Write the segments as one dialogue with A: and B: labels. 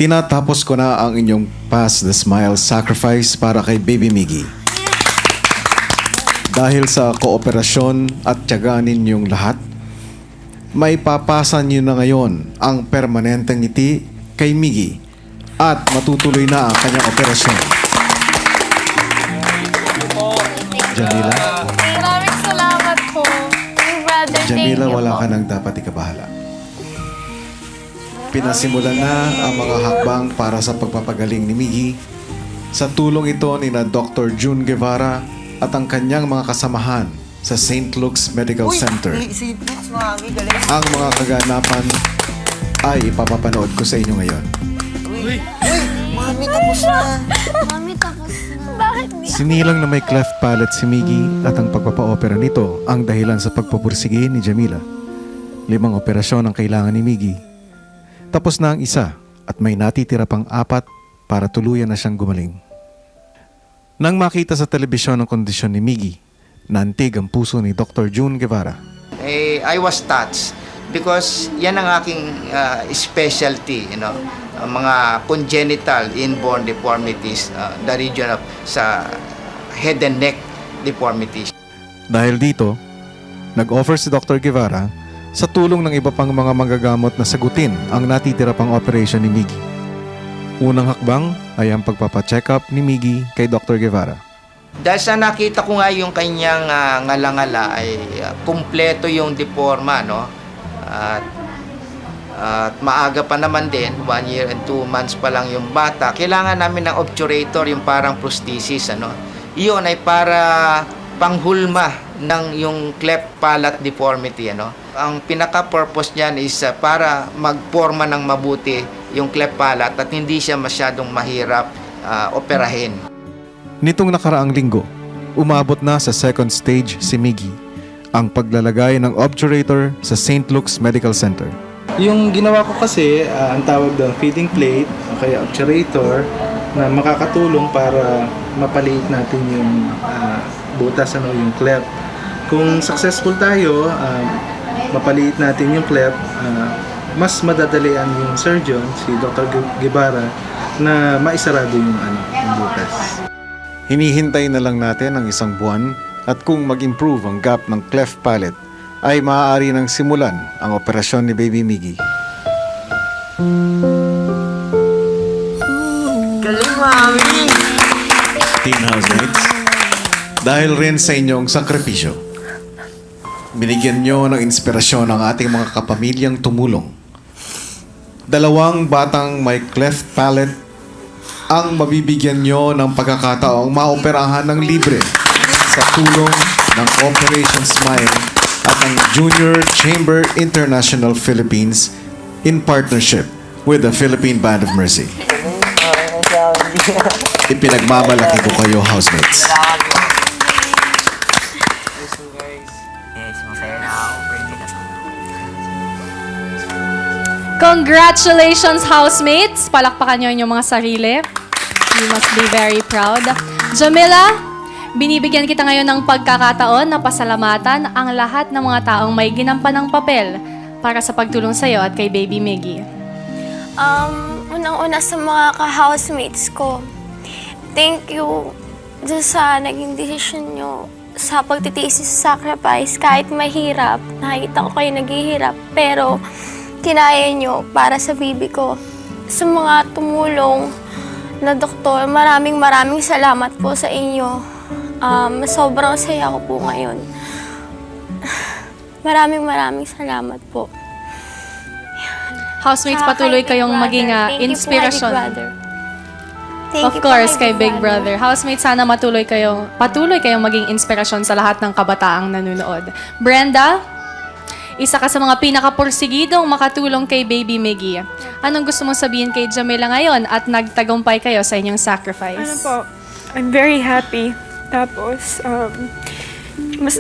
A: Tinatapos ko na ang inyong Pass the Smile sacrifice para kay Baby Miggy. Dahil sa kooperasyon at tiyaga ninyong lahat, may papasa niyo na ngayon ang permanenteng ngiti kay Miggy at matutuloy na ang kanyang operasyon. Jamila?
B: Maraming salamat po. Brother,
A: Jamila,
B: thank you
A: wala
B: po.
A: ka nang dapat ikabahala. Pinasimulan na ang mga hakbang para sa pagpapagaling ni Miggy. Sa tulong ito ni na Dr. June Guevara at ang kanyang mga kasamahan sa St. Luke's Medical Center.
C: St. Luke's, mami, galing.
A: Ang mga kaganapan ay ipapapanood ko sa inyo ngayon.
C: Uy, mami, tapos na.
B: Mami, tapos na. Bakit di?
A: Sinilang na may cleft palate si Miggy at ang pagpapa-opera nito ang dahilan sa pagpupursige ni Jamila. 5 operasyon ang kailangan ni Miggy. Tapos na ang isa at may natitira pang 4 para tuluyan na siyang gumaling. Nang makita sa telebisyon ang kondisyon ni Miggy, naantig ang puso ni Dr. June Guevara.
D: I was touched because yan ang aking specialty, ang mga congenital inborn deformities, the region of sa head and neck deformities.
A: Dahil dito, nag-offer si Dr. Guevara sa tulong ng iba pang mga manggagamot na sagutin ang natitira pang operation ni Miggy. Unang hakbang ay ang pagpapacheck up ni Miggy kay Dr. Guevara.
D: Dahil sa nakita ko nga yung kanyang ngala-ngala ay kumpleto yung deforma, no? At maaga pa naman din, 1 year and 2 months pa lang yung bata. Kailangan namin ng obturator, yung parang prosthesis, ano? Iyon ay para panghulma ng yung cleft palate deformity, ano? Ang pinaka-purpose niyan is para magporma ng mabuti yung cleft palate at hindi siya masyadong mahirap operahin.
A: Nitong nakaraang linggo, umabot na sa 2nd stage si Miggy, ang paglalagay ng obturator sa St. Luke's Medical Center.
E: Yung ginawa ko kasi, ang tawag doon feeding plate o kaya obturator na makakatulong para mapaliit natin yung butas, yung cleft. Kung successful tayo, mapaliit natin yung cleft, mas madadalian yung surgeon, si Dr. Guevara, na maisarado yung butas.
A: Hinihintay na lang natin ang 1 buwan at kung mag-improve ang gap ng cleft palate, ay maaari nang simulan ang operasyon ni Baby Miggy.
C: Galing, mami.
A: Team housemates, dahil rin sa inyong sakripisyo, binigyan nyo ng inspirasyon ang ating mga kapamilyang tumulong. 2 batang may cleft palate ang mabibigyan nyo ng pagkakataong maoperahan ng libre sa tulong ng Operation Smile at ang Junior Chamber International Philippines in partnership with the Philippine Band of Mercy. Ipinagmamalaki ko kayo, housemates.
C: Yes, masaya na ako. Pwede na.
F: Congratulations, housemates! Palakpakan nyo inyong mga sarili. You must be very proud. Jamila, binibigyan kita ngayon ng pagkakataon na pasalamatan ang lahat ng mga taong may ginampan ng papel para sa pagtulong sa'yo at kay Baby Miggy.
B: Unang-una sa mga ka-housemates ko, thank you dun sa naging decision nyo sa pagtitiis sa sacrifice. Kahit mahirap, nakikita ko kayo naghihirap, pero kinaya nyo para sa baby ko. Sa mga tumulong na doktor, maraming salamat po sa inyo. Sobrang saya ko po ngayon. Maraming salamat po.
F: Housemates,
B: Tsaka
F: patuloy
B: kay Big
F: kayong
B: Brother.
F: maging
B: Thank you po,
F: inspirasyon.
B: Big Brother. Thank
F: Of
B: you po
F: course, kay Big Brother.
B: Brother.
F: Housemates, sana patuloy kayong maging inspirasyon sa lahat ng kabataang nanonood. Brenda, isa ka sa mga pinakapursigidong makatulong kay Baby Miggy. Anong gusto mong sabihin kay Jamila ngayon at nagtagumpay kayo sa inyong sacrifice?
G: Ano po, I'm very happy. Tapos,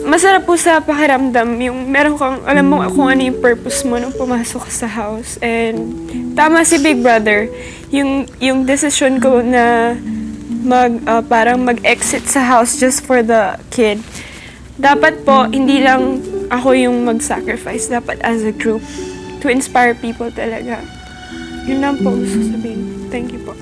G: masarap po sa pakiramdam yung meron kang, alam mo kung ano yung purpose mo nung pumasok ka sa house. And tama si Big Brother, yung decision ko na parang mag-exit sa house just for the kid. Dapat po, hindi lang ako yung mag-sacrifice. Dapat as a group, to inspire people talaga. Yun lang po gusto sabihin. Thank you po.